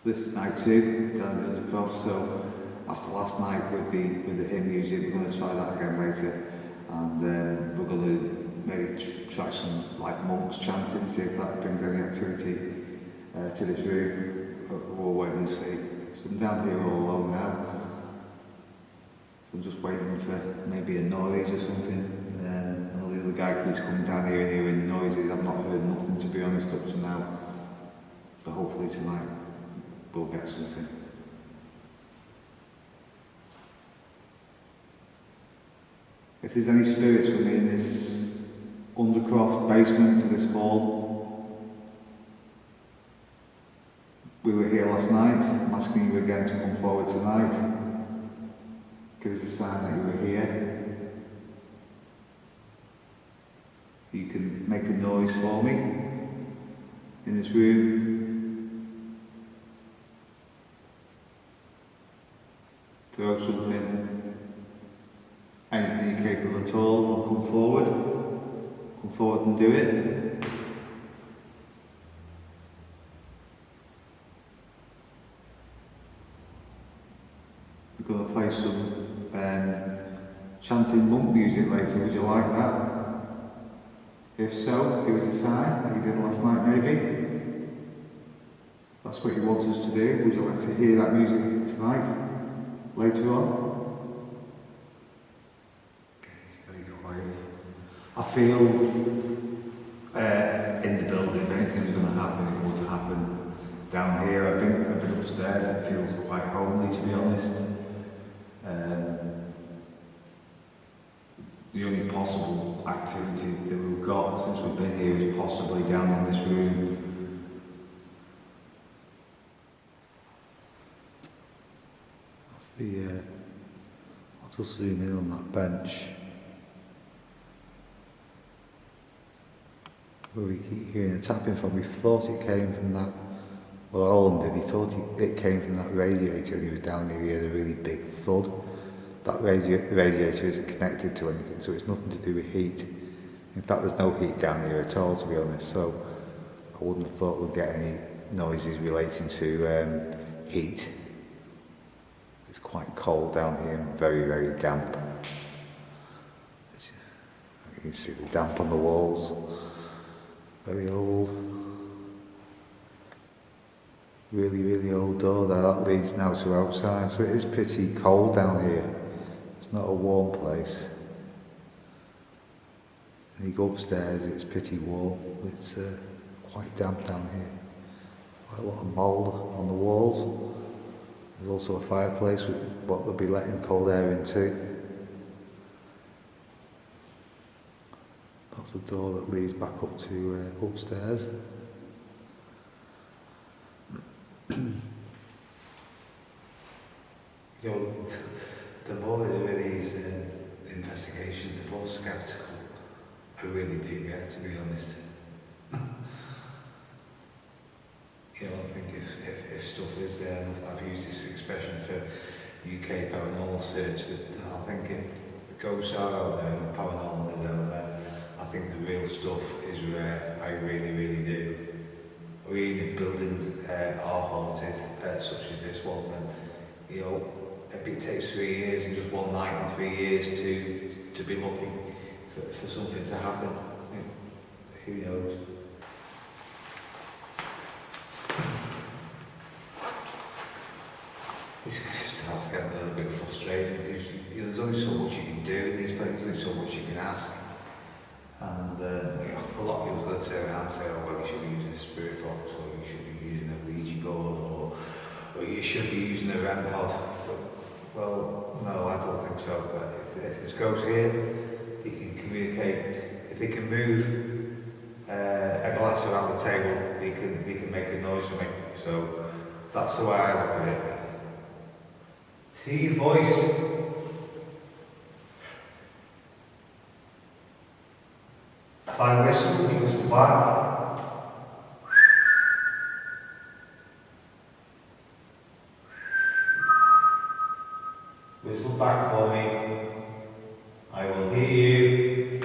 This is night 2 down at the Undercroft, so after last night with the hymn music, we're going to try that again later, and we're going to maybe try some like monks chanting, see if that brings any activity to this room. We'll wait and see. So I'm down here all alone now, so I'm just waiting for maybe a noise or something. And the other guy keeps coming down here and hearing noises. I've not heard nothing, to be honest, up to now. So hopefully tonight we'll get something. If there's any spirits with me in this Undercroft basement to this hall, we were here last night. I'm asking you again to come forward tonight. Give us a sign that you were here. You can make a noise for me in this room. Throw something, anything you're capable at all, come forward and do it. We're going to play some chanting monk music later, would you like that? If so, give us a sign, like you did last night maybe. That's what you want us to do. Would you like to hear that music tonight? Later on. Okay, it's very quiet. I feel in the building, if anything was going to happen, it would happen down here. I've been upstairs, it feels quite homely, to be honest. The only possible activity that we've got since we've been here is possibly down in this room. I'll just zoom in on that bench where we keep hearing a tapping from. We thought it came from that, well, Owen did, he thought it came from that radiator, and he was down here, he heard a really big thud. That radiator isn't connected to anything, so it's nothing to do with heat. In fact, there's no heat down here at all, to be honest, so I wouldn't have thought we'd get any noises relating to heat. It's quite cold down here and very, very damp. You can see the damp on the walls. Very old. Really, really old door there. That leads now to outside, so it is pretty cold down here. It's not a warm place. And you go upstairs, it's pretty warm. It's quite damp down here. Quite a lot of mould on the walls. There's also a fireplace with what they'll be letting cold air into. That's the door that leads back up to upstairs. You know, the more I do these investigations, the more sceptical I really do get, to be honest. You know, I think if stuff is there, I've used this expression for UK paranormal search, that I think if the ghosts are out there and the paranormal is out there, I think the real stuff is rare. I really, really do. Or even if buildings are haunted, such as this one, then, you know, if it takes 3 years and just one night in 3 years to be looking for something to happen, you know, who knows? It starts getting a little bit frustrating because there's only so much you can do in these places, there's only so much you can ask. And a lot of people are going to turn around and say, oh, well, you should be using a spirit box, or you should be using a Ouija board, or you should be using a REM pod. Well, no, I don't think so. But if there's ghosts here, they can communicate. If they can move a glass around the table, they can make a noise for me. So that's the way I look at it. See your voice. If I whistle, you whistle back. Whistle back for me. I will hear you.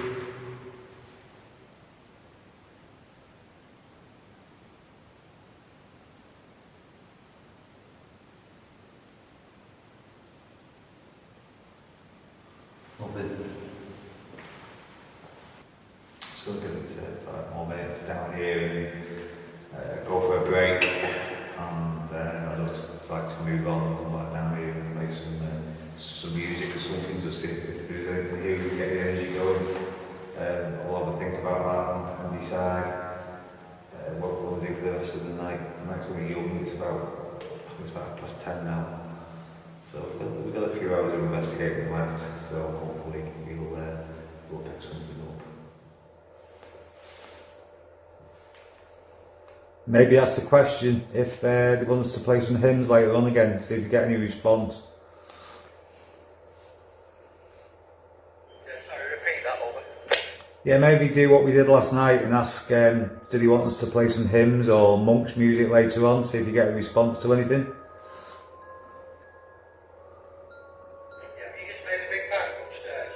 still give it 5 more minutes down here and go for a break. And I'd just like to move on and come back down here and play some music or something, just see if there's anything here we can get the energy going. I'll have a think about that and decide what we're going to do for the rest of the night. The night's really young, I think it's about 10 now. So we've got a few hours of investigating left, so hopefully we'll pick something up. Maybe ask the question if they want us to play some hymns later on again, see if you get any response. Sorry, repeat that, over. Yeah, maybe do what we did last night and ask, did he want us to play some hymns or Monk's music later on, see if you get a response to anything. Yeah, you just made a big bang upstairs.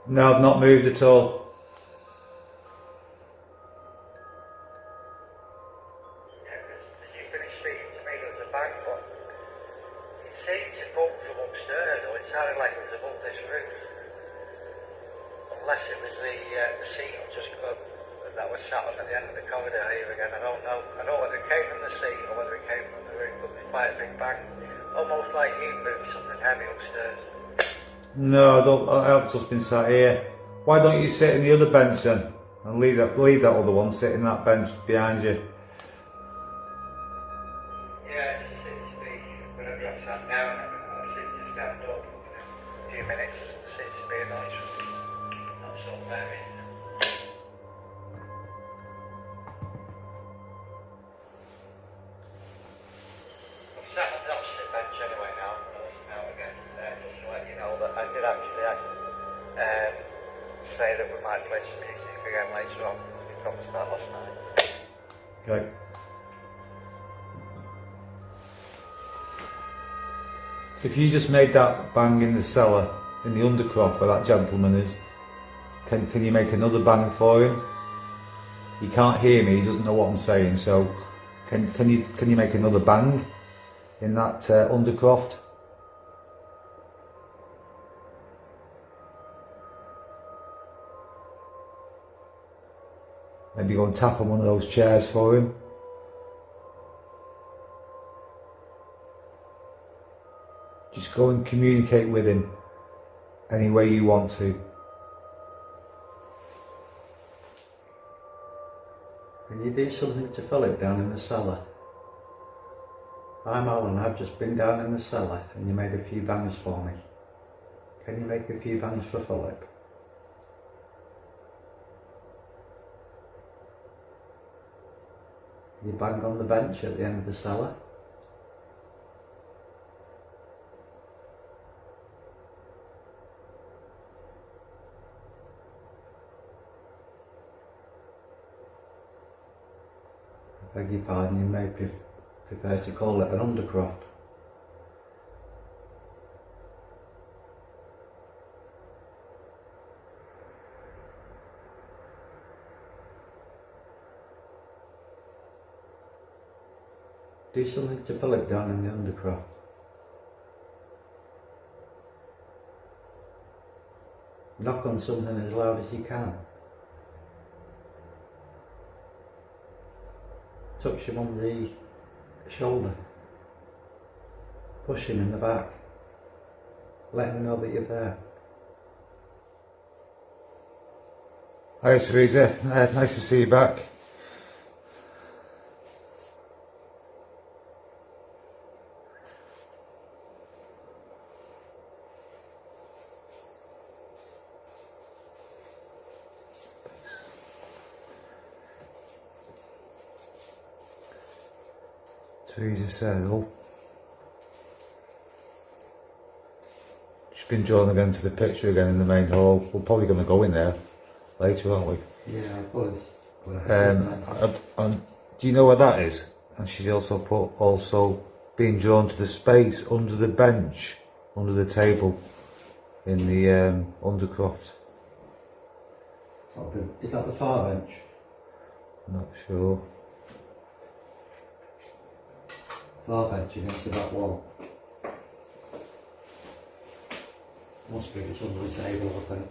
No, I've not moved at all. Yeah, because you finished speaking to me, there was a bang, but it seemed to come from upstairs, or it sounded like it was above this roof. Unless it was the seat just above that was sat on at the end of the corridor here again. I don't know. I don't know whether it came from the seat or whether it came from the roof, but it was quite a big bang. Almost like you moved something heavy upstairs. No, I don't. I've just been sat here. Why don't you sit in the other bench then, and leave that other one sit in that bench behind you? Yeah, it seems to be whenever I've sat down, I seem to stand up. In a few minutes, it seems to be a noise from that sort of area. I'm sat on the opposite bench anyway now, now again, just to let you know that I did actually say that we might play some music again later on. We promised that last night. Okay. So if you just made that bang in the cellar, in the undercroft where that gentleman is, can you make another bang for him? He can't hear me, he doesn't know what I'm saying, so can you make another bang in that undercroft? Maybe go and tap on one of those chairs for him. Just go and communicate with him any way you want to. Can you do something to Philip down in the cellar? I'm Alan, I've just been down in the cellar and you made a few bangs for me. Can you make a few bangs for Philip? You bang on the bench at the end of the cellar. I beg your pardon, you may prefer to call it an undercroft. Do something to Philip down in the undercroft. Knock on something as loud as you can. Touch him on the shoulder. Push him in the back. Let him know that you're there. Hi Teresa, nice to see you back. Teresa Saddle. She's been drawn again to the picture again in the main hall. We're probably going to go in there later, aren't we? Yeah, I probably. Do you know where that is? And she's also being drawn to the space under the bench, under the table, in the undercroft. Is that the far bench? Not sure. Far bench against that wall. Must be it's under the table, I think.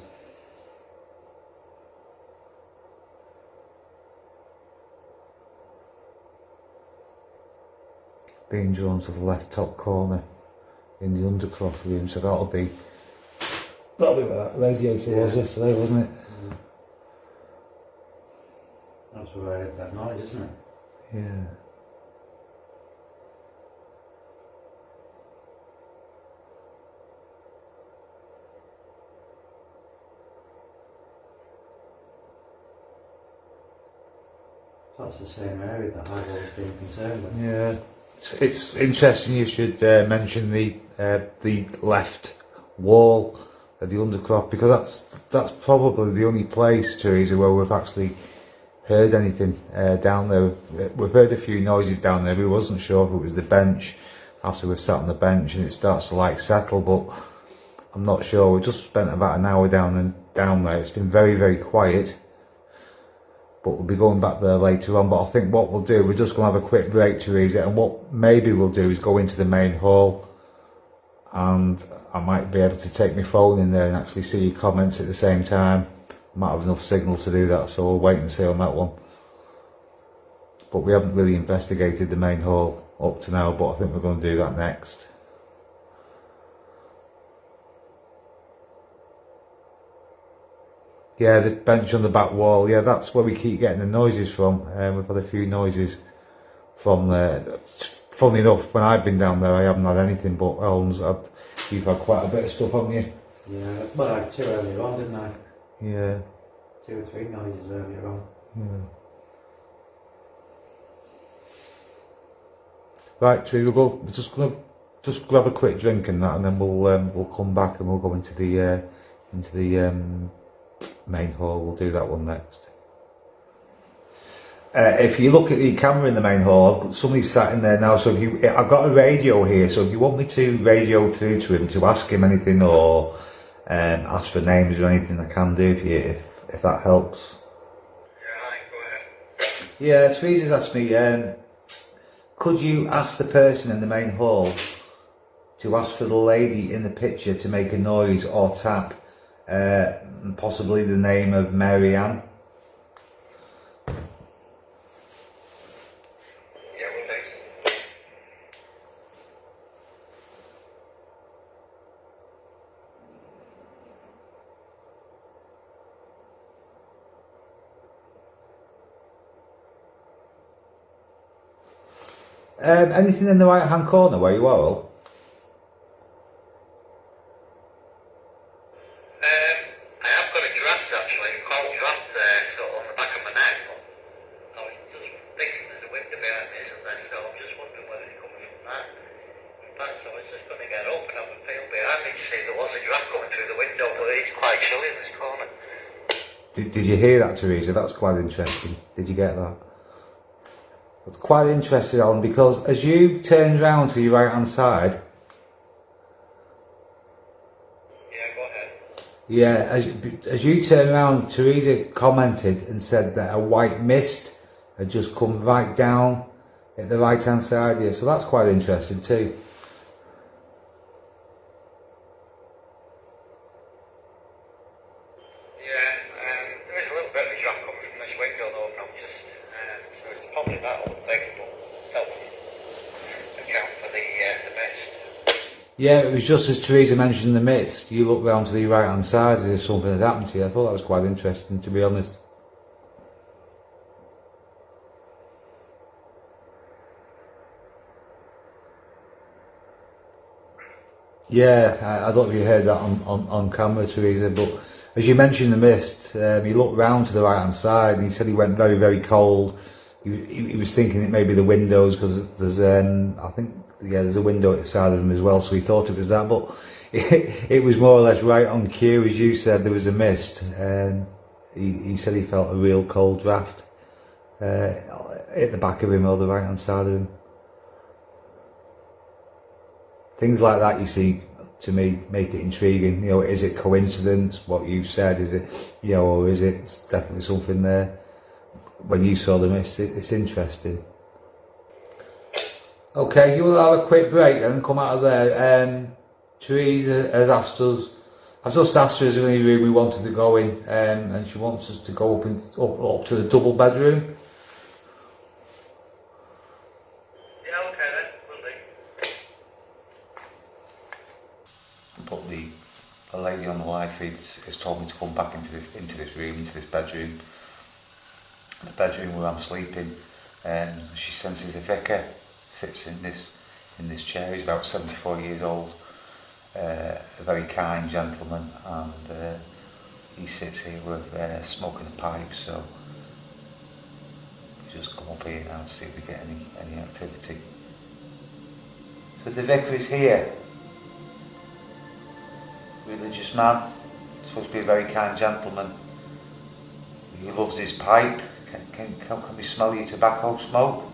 being drawn to the left top corner in the undercroft room, so that'll be where that radiator was yesterday, wasn't it? That's where I heard that noise, isn't it? Yeah. That's the same area that I've always been concerned with. Yeah. It's interesting you should mention the left wall of the undercroft, because that's probably the only place, Teresa, where we've actually heard anything down there. We've heard a few noises down there. We wasn't sure if it was the bench after we've sat on the bench and it starts to like settle, but I'm not sure. We just spent about an hour down there. It's been very, very quiet, but we'll be going back there later on. But I think what we'll do, we're just going to have a quick break, Teresa, and what maybe we'll do is go into the main hall, and I might be able to take my phone in there and actually see your comments at the same time. I might have enough signal to do that, so we'll wait and see on that one. But we haven't really investigated the main hall up to now, but I think we're going to do that next. Yeah, the bench on the back wall, yeah, that's where we keep getting the noises from. We've had a few noises from there. Funny enough, when I've been down there, I haven't had anything, but Ellen's you've had quite a bit of stuff, haven't you? Yeah, well, I had 2 earlier on, didn't I? Yeah. 2 or 3 noises earlier on. Yeah. Right, Tree, we're just gonna grab a quick drink and that, and then we'll come back and we'll go into the main hall. We'll do that one next. If you look at the camera in the main hall, I've got somebody sat in there now. So I've got a radio here. So if you want me to radio through to him to ask him anything or ask for names or anything, I can do if that helps. Yeah, go ahead. Yeah, Teresa's asked me, could you ask the person in the main hall to ask for the lady in the picture to make a noise or tap, possibly the name of Mary Ann? Yeah, well, thanks. Anything in the right hand corner where you are? I have got a draft actually, a cold draft there, sort of on the back of my neck. I was just thinking there's a window behind me, isn't there? So I'm just wondering whether it's coming from that. In fact, I was just going to get up and have a feel behind me to see if there was a draft coming through the window, but it's quite chilly in this corner. Did you hear that, Teresa? That's quite interesting. Did you get that? It's quite interesting, Alan, because as you turned round to your right hand side, yeah, as you turned around, Teresa commented and said that a white mist had just come right down at the right hand side here, so that's quite interesting too. There is a little bit of a draft coming from this window though, I've noticed. So it's probably that old thing, but that would account for the mist. Yeah, it was just as Teresa mentioned the mist, you look round to the right hand side as if something had happened to you. I thought that was quite interesting, to be honest. Yeah, I don't know if you heard that on camera, Teresa, but as you mentioned the mist, he looked round to the right hand side and he said he went very, very cold. He was thinking it may be the windows, because there's I think, yeah, there's a window at the side of him as well, so he thought it was that, but it was more or less right on cue. As you said, there was a mist. He said he felt a real cold draft at the back of him or the right hand side of him. Things like that, you see, to me, make it intriguing. You know, is it coincidence, what you've said? Is it, you know, or is it definitely something there? When you saw the mist, it's interesting. Okay, you will have a quick break then and come out of there. Teresa has asked us, I've just asked her is there any room we wanted to go in, and she wants us to go up to the double bedroom. Yeah, okay then, we'll wife has told me to come back into this room, into this bedroom, the bedroom where I'm sleeping. She senses the vicar sits in this chair. He's about 74 years old, a very kind gentleman, and he sits here with smoking a pipe. So we just come up here now to see if we get any activity. So the vicar is here. Religious man, supposed to be a very kind gentleman. He loves his pipe. Can we smell your tobacco smoke?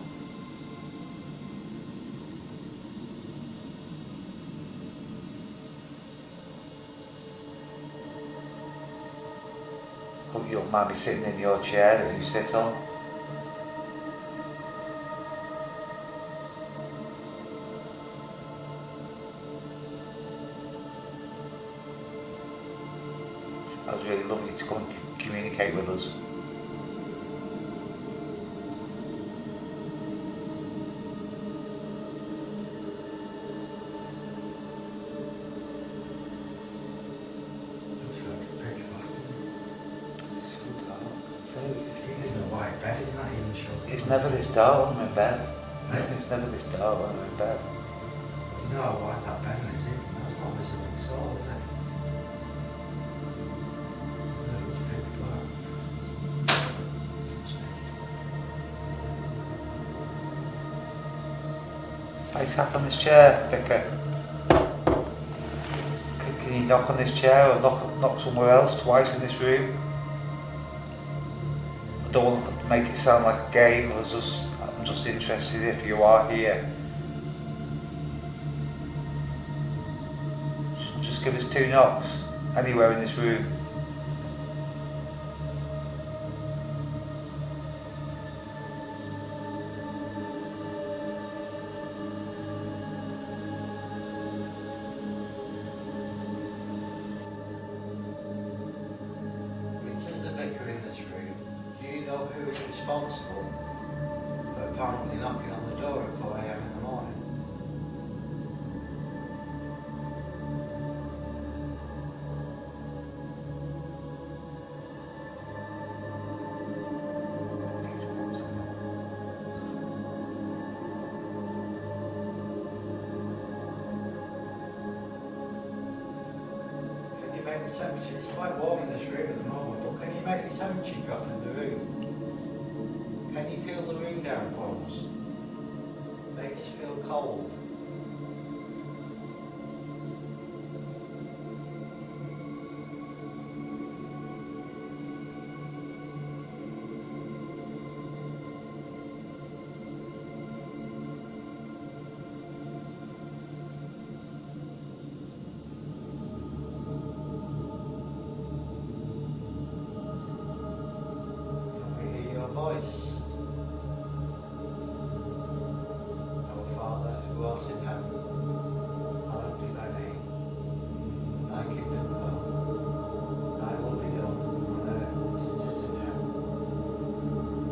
Hope you don't mind me sitting in your chair that you sit on. That was really lovely to come and communicate with us. It's never this dark when I'm in bed. It's never this dark when I'm in bed. You know, I like that bed, isn't it? That's not visible at all, is it? I tap on this chair, Vicar. Can you knock on this chair or knock somewhere else twice in this room? I don't want to make it sound like a game. I'm just interested if you are here. Just give us 2 knocks anywhere in this room. Who is responsible for apparently knocking on the door at 4 AM in the morning? Can you make the temperature? It's quite warm in this room at the moment, but can you make the temperature drop in the room? Can you cool the room down for us? Make us feel cold. Can we hear your voice? Who art in heaven, hallowed be thy name. Thy kingdom come, thy will be done on earth as it is in heaven.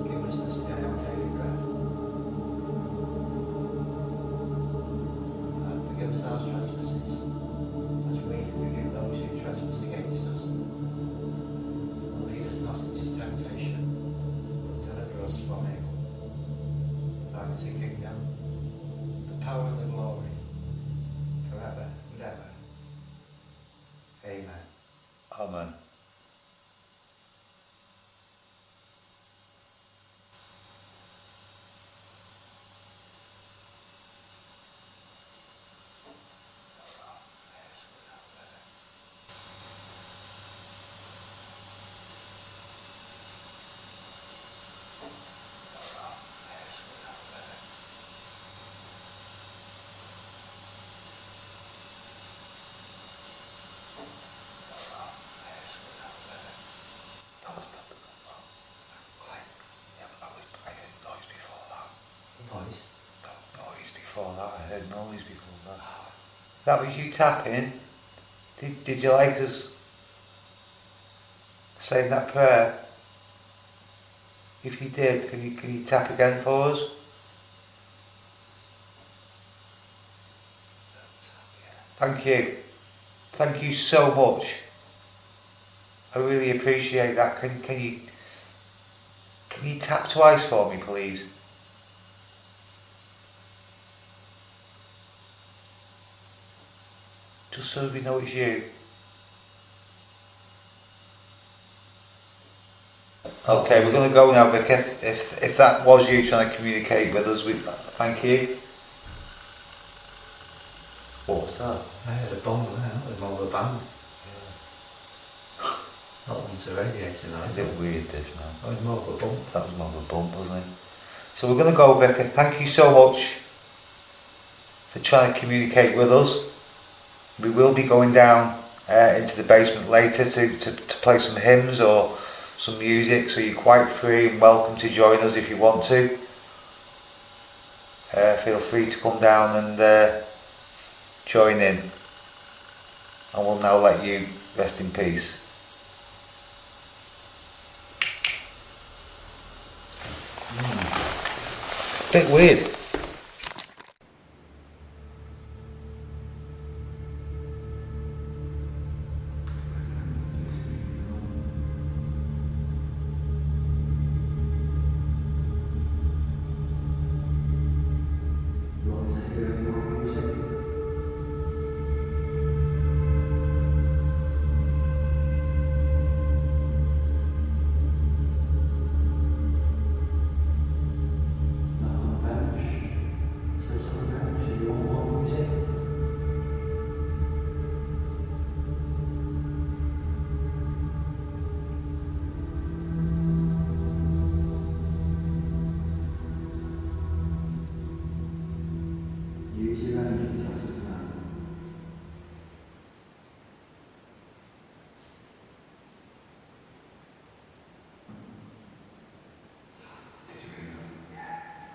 Give us this day our daily bread. And forgive us our trespasses, as we forgive those who trespass against us. And lead us not into temptation, but deliver us from evil. Thine is the kingdom, power and the glory, forever and ever. Amen. Amen. Before that, I heard noise before that. That was you tapping? Did you like us saying that prayer? If you did, can you tap again for us? Thank you. Thank you so much. I really appreciate that. Can you tap twice for me, please? Just so we know it's you. Okay, we're going to go now, Vicky. If that was you trying to communicate with us, thank you. What was that? I heard a bomb there, a more of a bang. That one's a radiator now. It's a bit weird this now. That was more of a bump. That was more of a bump, wasn't it? So we're going to go, Vicky. Thank you so much for trying to communicate with us. We will be going down into the basement later to play some hymns or some music, so you're quite free and welcome to join us if you want to. Feel free to come down and join in. I will now let you rest in peace. Bit weird.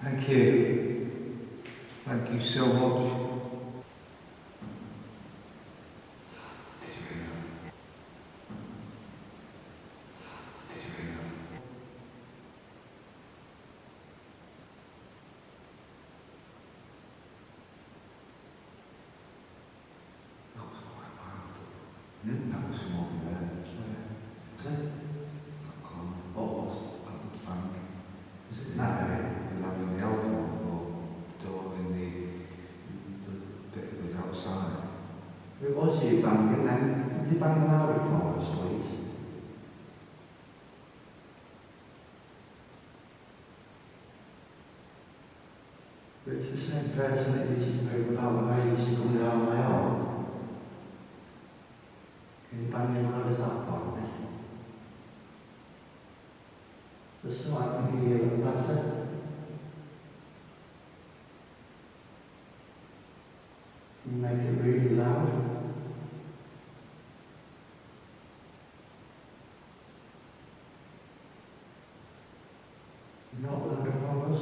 Thank you. Thank you so much. That was from over there. Was it? That corner. What was? That bank. Was it in that area? Was that in the alcove or the door in the bit that was outside? It was you banging then. Did you bang louder for us, please? But it's the same person that used to move about when I used to come down my own. Can you bang as loud as that for me? Just so I can hear you a little better. Can you make it really loud? Not louder for us.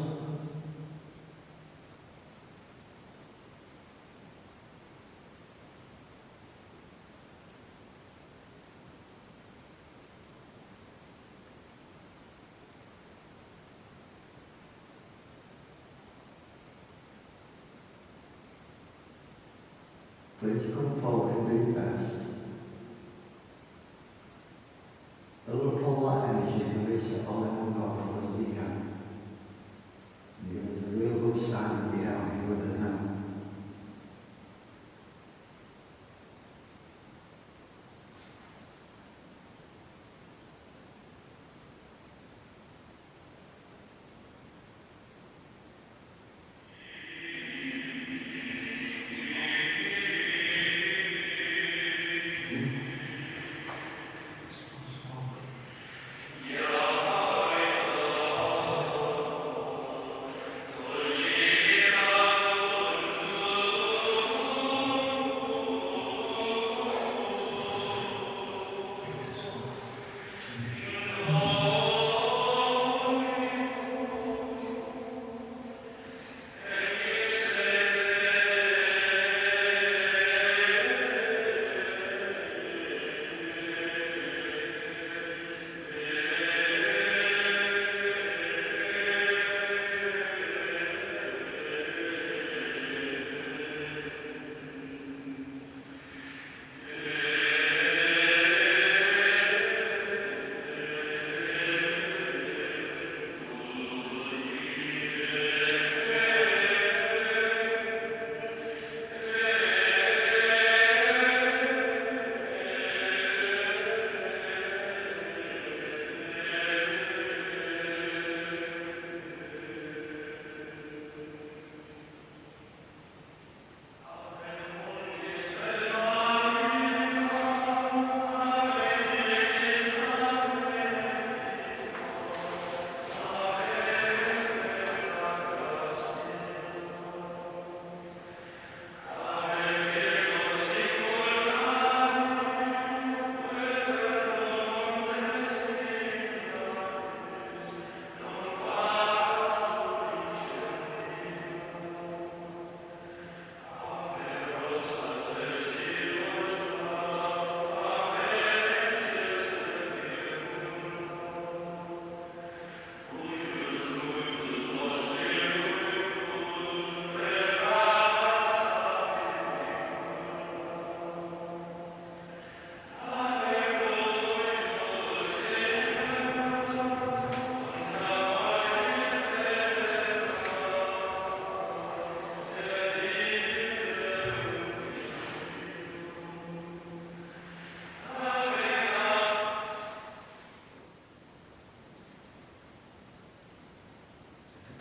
Please come forward and do your best. A little pull that energy and release it all in one go for as we can. And give us a real good sign that you're out here with us now.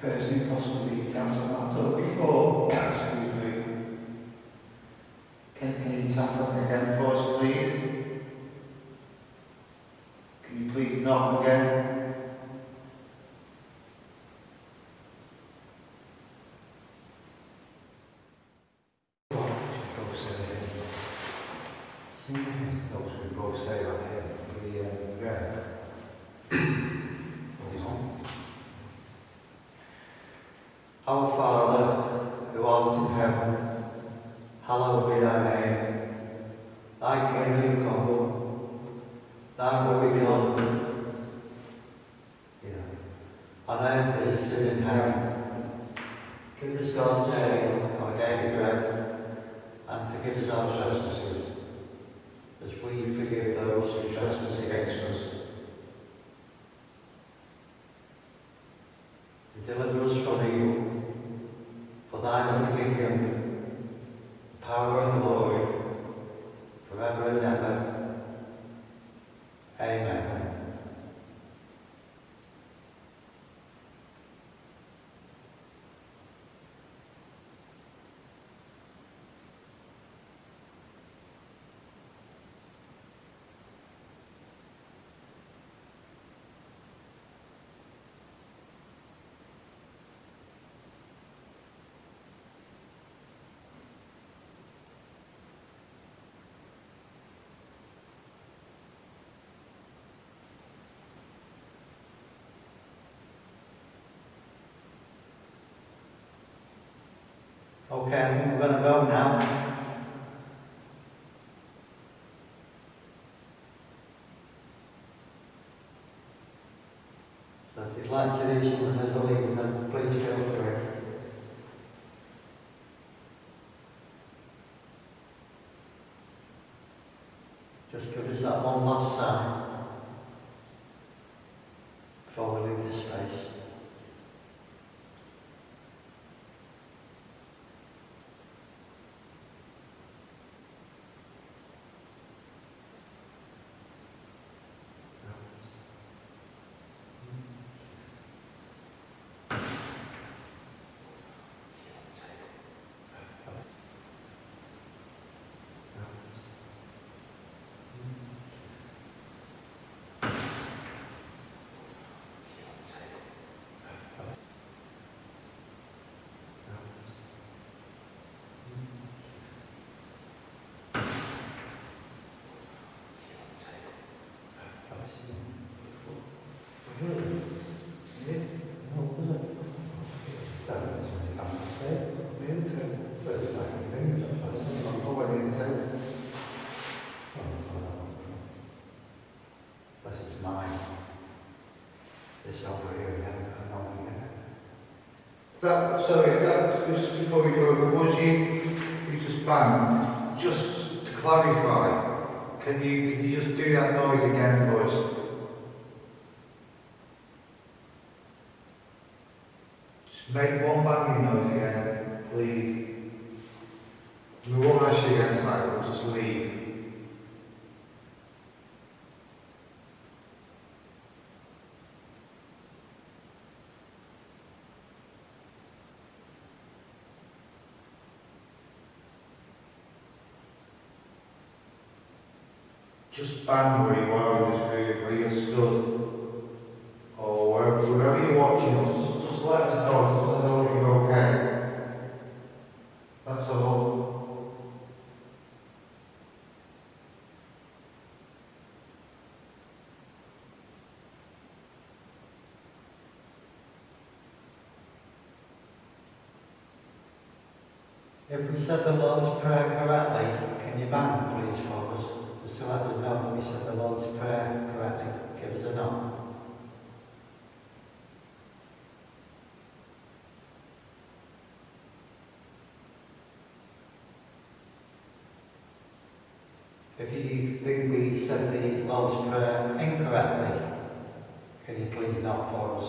person who possibly tapped on that door before. Excuse me. Can you tap on it again for us, please? Can you please knock again? We both say that here. Our Father, who art in heaven, hallowed be thy name. Thy kingdom come, thy will be done. On earth as it is in heaven. Give us our day our daily bread, and forgive us our trespasses, as we forgive those who trespass against us. And deliver us from evil, for thine is the kingdom, the power and the glory, forever and ever. Amen. Okay, I think we're going to go now. So if you'd like to do something as well, then please feel free. Just give us that one last sign before we leave this space. Just before we go, was you just banged? Just to clarify, can you just do that noise again for us? Just make one banging noise again, please. We won't ask you again tonight, we'll just leave. Just bang where you are in this room, where you're stood, or wherever you're watching us, just let us know, just let us know you're okay. That's all. If we said the Lord's Prayer correctly, can you bang please for us? Just to let us know that we said the Lord's Prayer correctly. Give us a nod. If you think we said the Lord's Prayer incorrectly, can you please nod for us?